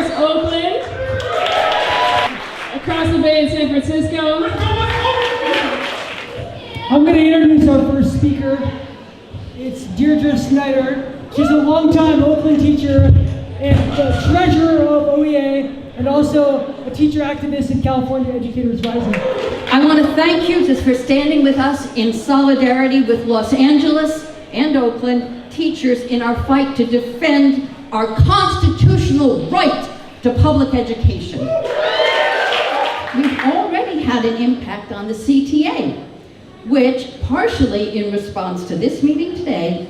across Oakland, across the bay in San Francisco. I'm going to introduce our first speaker. It's Deirdre Snyder. She's a longtime Oakland teacher and the treasurer of OEA, and also a teacher activist in California Educators Rising. I want to thank you just for standing with us in solidarity with Los Angeles and Oakland teachers in our fight to defend our constitutional right to public education. We've already had an impact on the CTA, which, partially in response to this meeting today,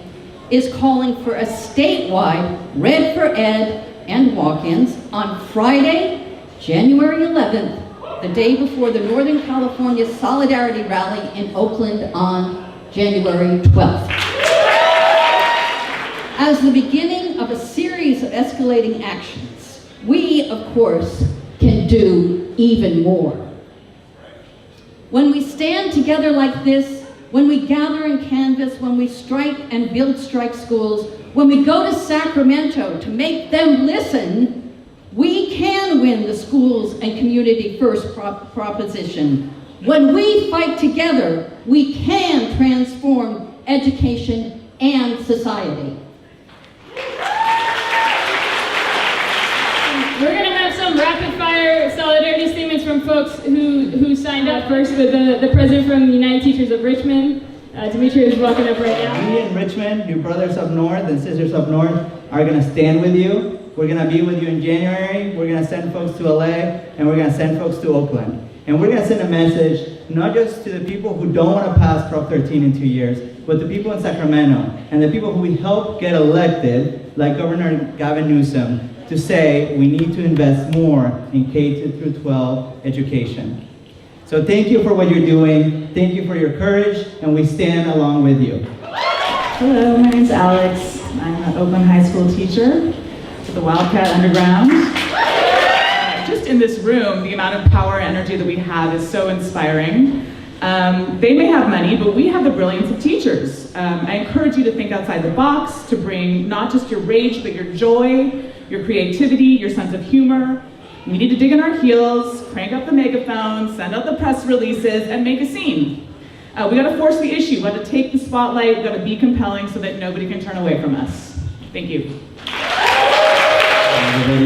is calling for a statewide Red for Ed and walk-ins on Friday, January 11th, the day before the Northern California Solidarity Rally in Oakland on January 12th. As the beginning of a series of escalating actions, we, of course, can do even more. When we stand together like this, when we gather and canvass, when we strike and build strike schools, when we go to Sacramento to make them listen, we can win the schools and community first proposition. When we fight together, we can transform education and society. We're going to have some rapid-fire solidarity statements from folks who signed up first with the president from the United Teachers of Richmond. Dimitri is walking up right now. We in Richmond, you brothers up north and sisters up north, are going to stand with you. We're going to be with you in January. We're going to send folks to LA, and we're going to send folks to Oakland. And we're going to send a message, not just to the people who don't want to pass Prop 13 in 2 years, but the people in Sacramento, and the people who we helped get elected, like Governor Gavin Newsom, to say we need to invest more in K-12 education. So thank you for what you're doing. Thank you for your courage, and we stand along with you. Hello, my name's Alex. I'm an Oakland High School teacher at the Wildcat Underground. Just in this room, the amount of power and energy that we have is so inspiring. They may have money, but we have the brilliance of teachers. I encourage you to think outside the box, to bring not just your rage, but your joy, your creativity, your sense of humor. We need to dig in our heels, crank up the megaphone, send out the press releases, and make a scene. We gotta force the issue, we gotta take the spotlight, we gotta be compelling so that nobody can turn away from us. Thank you.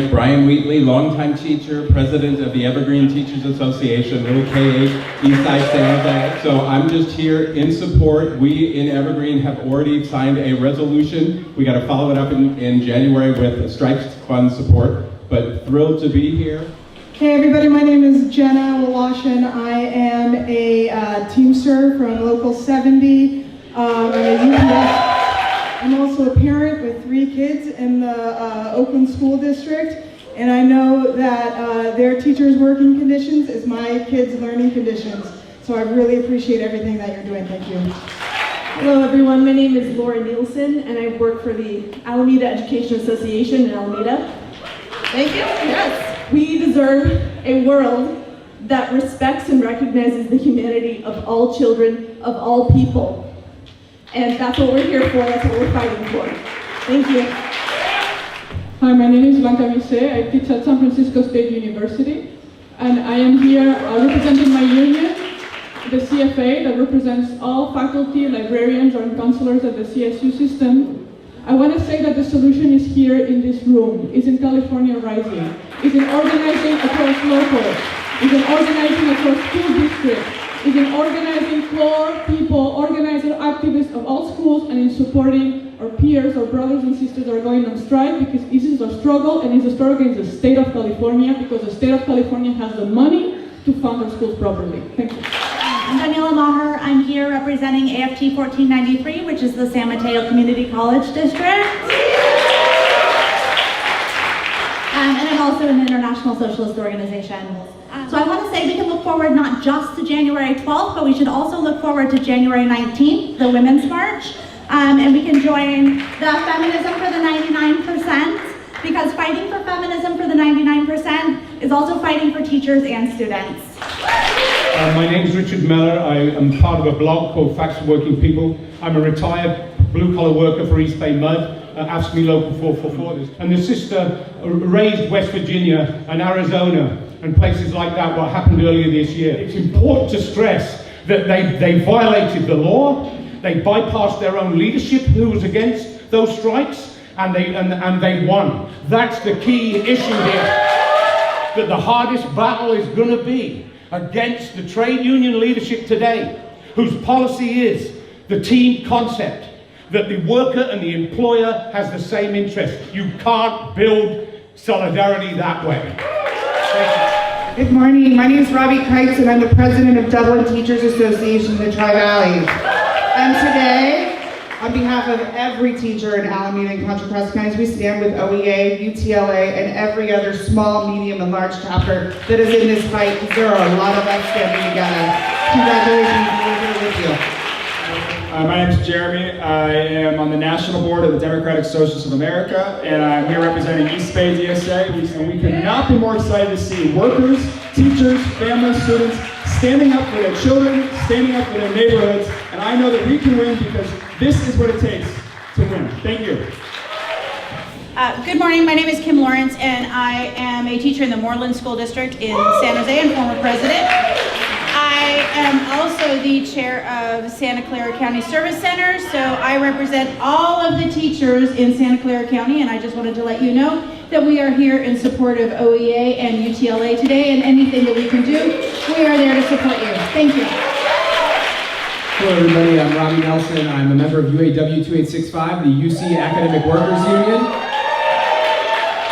Brian Wheatley, longtime teacher, president of the Evergreen Teachers Association, little K-8, Eastside San Jose. So I'm just here in support. We in Evergreen have already signed a resolution. We got to follow it up in January with a strike fund support, but thrilled to be here. Hey everybody, my name is Jenna Wolashin. I am a Teamster from Local 70. I'm a UPS. I'm also a parent with 3 kids in the Oakland School District, and I know that their teachers' working conditions is my kids' learning conditions. So I really appreciate everything that you're doing. Thank you. Hello everyone, my name is Laura Nielsen, and I work for the Alameda Education Association in Alameda. Thank you. Yes. We deserve a world that respects and recognizes the humanity of all children, of all people. And that's what we're here for, that's what we're fighting for. Thank you. Hi, my name is Blanca Vise. I teach at San Francisco State University. And I am here representing my union, the CFA, that represents all faculty, librarians, and counselors at the CSU system. I want to say that the solution is here in this room. It's in California Rising. It's in organizing across local. It's in organizing across school districts. It's in organizing core people, organizer, activists of all schools, and in supporting our peers, our brothers and sisters that are going on strike, because this is a struggle, and it's a struggle against the state of California, because the state of California has the money to fund our schools properly. Thank you. I'm Daniela Maher. I'm here representing AFT 1493, which is the San Mateo Community College District. And I'm also an international socialist organization. So I want to say we can look forward not just to January 12th, but we should also look forward to January 19th, the Women's March. And we can join the Feminism for the 99%, because fighting for feminism for the 99% is also fighting for teachers and students. My name is Richard Miller. I am part of a blog called Facts for Working People. I'm a retired blue-collar worker for East Bay Mud. AFSCME Local 444. And the sister raised West Virginia and Arizona and places like that, what happened earlier this year. It's important to stress that they violated the law, they bypassed their own leadership who was against those strikes, and they won. That's the key issue here, that the hardest battle is going to be against the trade union leadership today, whose policy is the team concept, that the worker and the employer has the same interest. You can't build solidarity that way. Good morning, my name is Robbie Kites and I'm the president of Dublin Teachers Association in the Tri-Valley. And today, on behalf of every teacher in Alameda and Contra Costa counties, we stand with OEA, UTLA, and every other small, medium, and large chapter that is in this fight, because there are a lot of us standing together. Congratulations, we're here with you. My name is Jeremy. I am on the national board of the Democratic Socialists of America, and I'm here representing East Bay DSA. And we could not be more excited to see workers, teachers, families, students standing up for their children, standing up for their neighborhoods. And I know that we can win because this is what it takes to win. Thank you. Good morning, my name is Kim Lawrence, and I am a teacher in the Moreland School District in San Jose and former president. I am also the chair of Santa Clara County Service Center, so I represent all of the teachers in Santa Clara County, and I just wanted to let you know that we are here in support of OEA and UTLA today, and anything that we can do, we are there to support you. Thank you. Hello everybody, I'm Robbie Nelson. I'm a member of UAW 2865, the UC Academic Workers Union.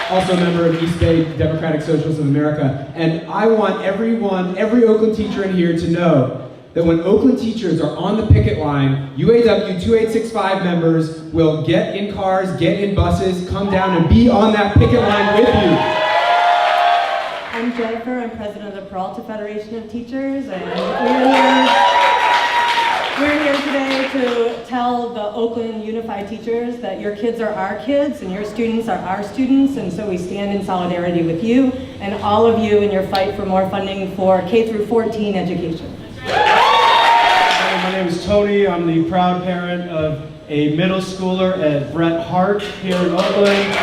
Also a member of East Bay Democratic Socialists of America. And I want every Oakland teacher in here to know that when Oakland teachers are on the picket line, UAW 2865 members will get in cars, get in buses, come down and be on that picket line with you. I'm Jennifer, I'm president of the Peralta Federation of Teachers, and we're here today to tell the Oakland Unified teachers that your kids are our kids and your students are our students, and so we stand in solidarity with you and all of you in your fight for more funding for K through 14 education. My name is Tony. I'm the proud parent of a middle schooler at Bret Hart here in Oakland.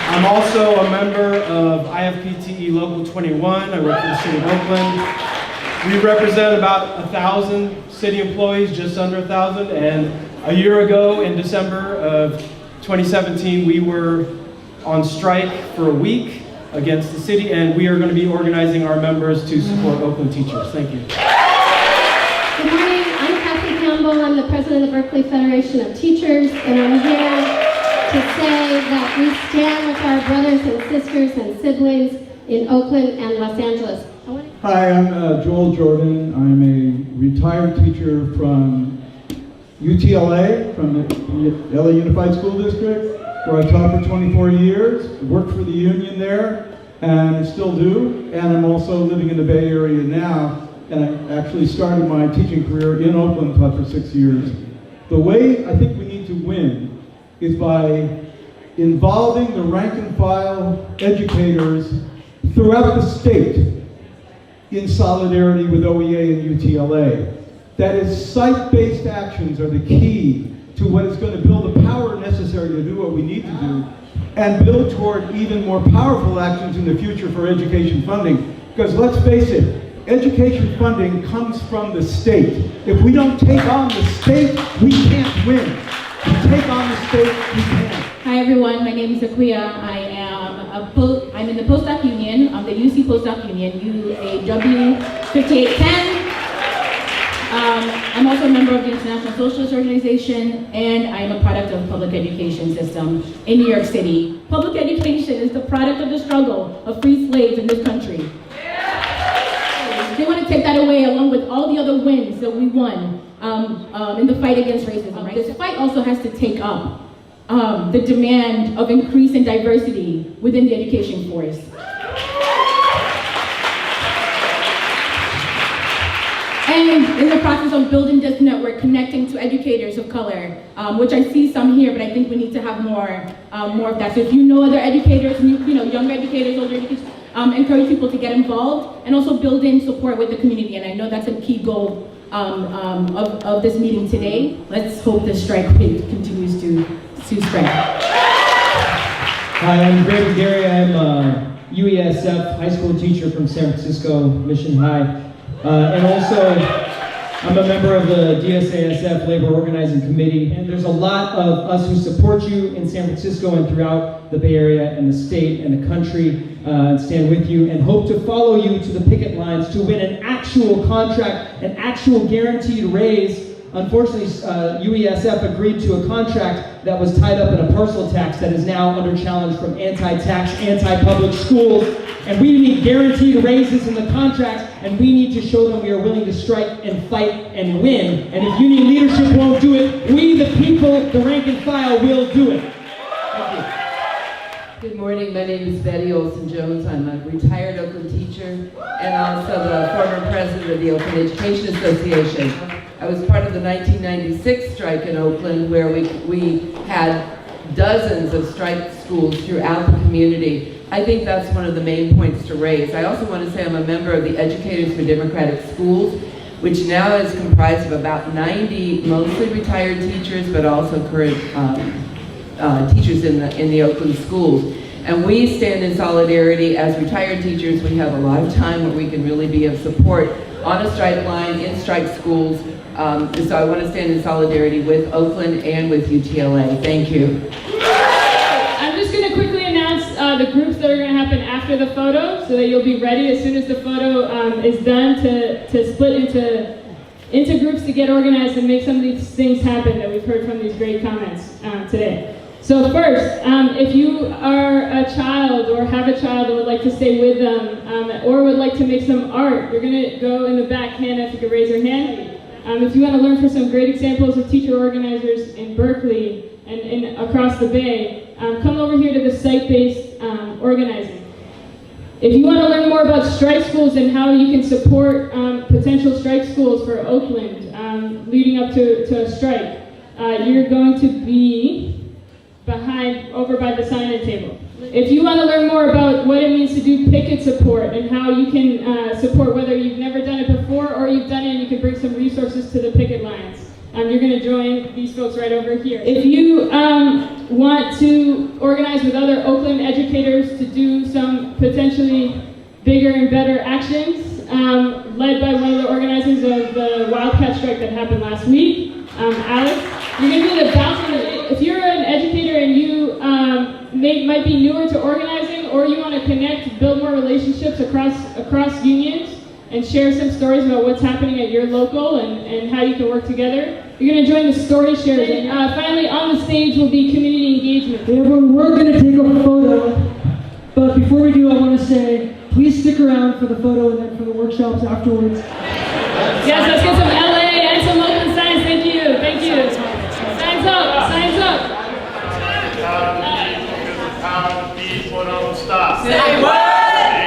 I'm also a member of IFPTE Local 21. I work for the City of Oakland. We represent about 1,000 city employees, just under 1,000, and a year ago in December of 2017, we were on strike for a week against the city, and we are going to be organizing our members to support Oakland teachers. Thank you. Good morning, I'm Kathy Campbell. I'm the president of the Berkeley Federation of Teachers, and I'm here to say that we stand with our brothers and sisters and siblings in Oakland and Los Angeles. Hi, I'm Joel Jordan. I'm a retired teacher from UTLA, from the LA Unified School District, where I taught for 24 years, worked for the union there, and I still do. And I'm also living in the Bay Area now, and I actually started my teaching career in Oakland, taught for 6 years. The way I think we need to win is by involving the rank and file educators throughout the state in solidarity with OEA and UTLA. That is, site-based actions are the key to what is going to build the power necessary to do what we need to do and build toward even more powerful actions in the future for education funding. Because let's face it, education funding comes from the state. If we don't take on the state, we can't win. If we take on the state, we can. Hi everyone, my name is Akuya. I'm in the postdoc union, the UC postdoc union, UAW 5810. I'm also a member of the International Socialist Organization, and I am a product of the public education system in New York City. Public education is the product of the struggle of free slaves in this country. They want to take that away along with all the other wins that we won in the fight against racism. Right? This fight also has to take up the demand of increasing diversity within the education force. And in the process of building this network, connecting to educators of color, which I see some here, but I think we need to have more of that. So if you know other educators, younger educators, older educators, encourage people to get involved and also build in support with the community. And I know that's a key goal of this meeting today. Let's hope the strike rate continues to spread. Hi, I'm Greg Gary. I'm a UESF high school teacher from San Francisco Mission High. And also, I'm a member of the DSASF Labor Organizing Committee. And there's a lot of us who support you in San Francisco and throughout the Bay Area and the state and the country, and stand with you and hope to follow you to the picket lines to win an actual contract, an actual guaranteed raise. Unfortunately, UESF agreed to a contract that was tied up in a parcel tax that is now under challenge from anti-tax, anti-public schools. And we need guaranteed raises in the contracts, and we need to show them we are willing to strike and fight and win. And if union leadership won't do it, we the people, the rank and file, will do it. Thank you. Good morning, my name is Betty Olson-Jones. I'm a retired Oakland teacher and also the former president of the Oakland Education Association. I was part of the 1996 strike in Oakland where we had dozens of strike schools throughout the community. I think that's one of the main points to raise. I also want to say I'm a member of the Educators for Democratic Schools, which now is comprised of about 90 mostly retired teachers, but also current teachers in the Oakland schools. And we stand in solidarity as retired teachers. We have a lot of time where we can really be of support on a strike line, in strike schools. So I want to stand in solidarity with Oakland and with UTLA. Thank you. I'm just going to quickly announce the groups that are going to happen after the photo so that you'll be ready as soon as the photo is done to split into groups to get organized and make some of these things happen that we've heard from these great comments today. So first, if you are a child or have a child that would like to stay with them or would like to make some art, you're going to go in the back. Hannah, if you could raise your hand. If you want to learn from some great examples of teacher organizers in Berkeley and across the Bay, come over here to the site-based organizing. If you want to learn more about strike schools and how you can support potential strike schools for Oakland leading up to a strike, you're going to be over by the sign-in table. If you want to learn more about what it means to do picket support and how you can support whether you've never done it before or you've done it and you can bring some resources to the picket lines, you're going to join these folks right over here. If you want to organize with other Oakland educators to do some potentially bigger and better actions, led by one of the organizers of the Wildcat strike that happened last week, Alex, you're going to be the bouncer. If you're an educator and you might be newer to organizing, or you want to connect, build more relationships across unions, and share some stories about what's happening at your local and how you can work together, you're going to join the story shares. And finally, on the stage will be community engagement. Hey everyone, we're going to take a photo, but before we do, I want to say, please stick around for the photo and then for the workshops afterwards. Yes, let's get some LA and some Oakland signs. Thank you. Thank you. Signs up. Signs up. People don't stop. Say what?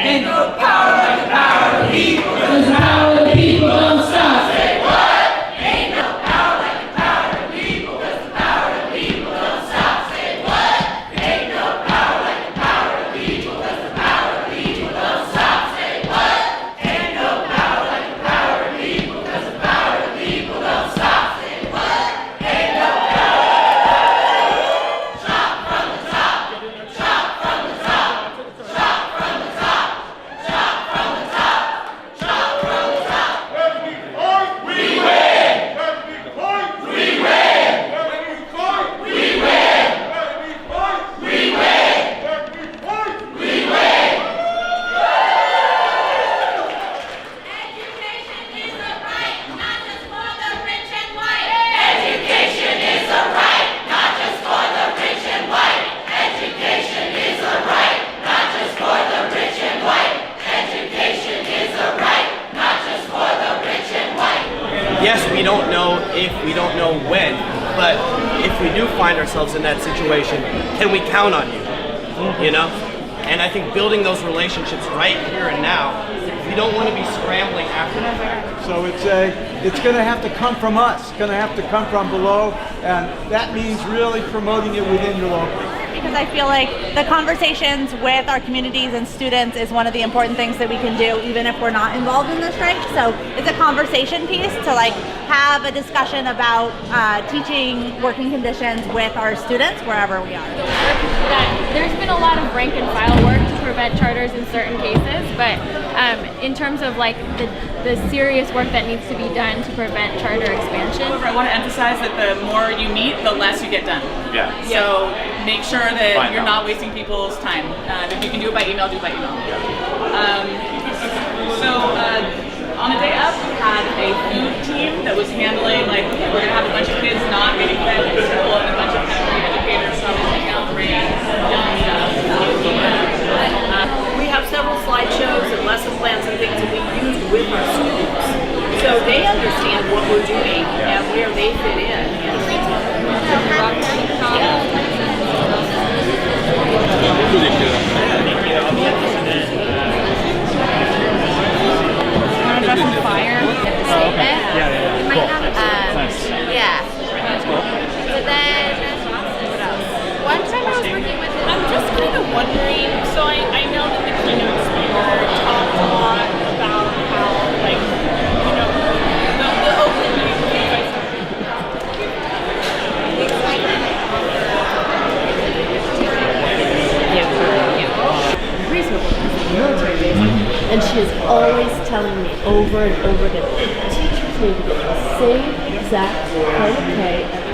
Ain't no power like the power of the people. Cause the power of the people don't stop. Say what? Ain't no power like the power of the people. Cause the power of the people don't stop. Say what? Ain't no power like the power of the people. Cause the power of the people don't stop. Say what? Ain't no power like the power of the people. Cause the power of the people don't stop. Say what? Ain't no power. Chop from the top. Chop from the top. Chop from the top. Chop from the top. Chop from the top. We win. We win. We win. We win. We win. Education is a right, not just for the rich and white. Education is a right, not just for the rich and white. Education is a right, not just for the rich and white. Education is a right, not just for the rich and white. Yes, we don't know if, we don't know when, but if we do find ourselves in that situation, can we count on you? You know? And I think building those relationships right here and now, we don't want to be scrambling after the fact. So it's going to have to come from us. It's going to have to come from below, and that means really promoting it within your local. because I feel like the conversations with our communities and students is one of the important things that we can do even if we're not involved in the strike. So it's a conversation piece to like have a discussion about teaching working conditions with our students wherever we are. That there's been a lot of rank and file work to prevent charters in certain cases, but in terms of like the serious work that needs to be done to prevent charter expansion. I want to emphasize that the more you meet, the less you get done. Yeah. So make sure that you're not wasting people's time. If you can do it by email, do it by email. On the day up, we had a food team that was handling, like, okay, we're going to have a bunch of kids not getting fed at school and a bunch of family educators probably taking out the reins, young stuff. We have several slideshows and lesson plans and things that we use with our students. So they understand what we're doing and where they fit in. Dress on fire. Yeah. We might have Nice. So then, what else? One time I was working with, I'm just kind of wondering, so I know that the keynote speaker talked a lot about how, like, you know, the Oakland Reasonable military base, and she is always telling me over and over again, teachers need to get the same exact kind of pay at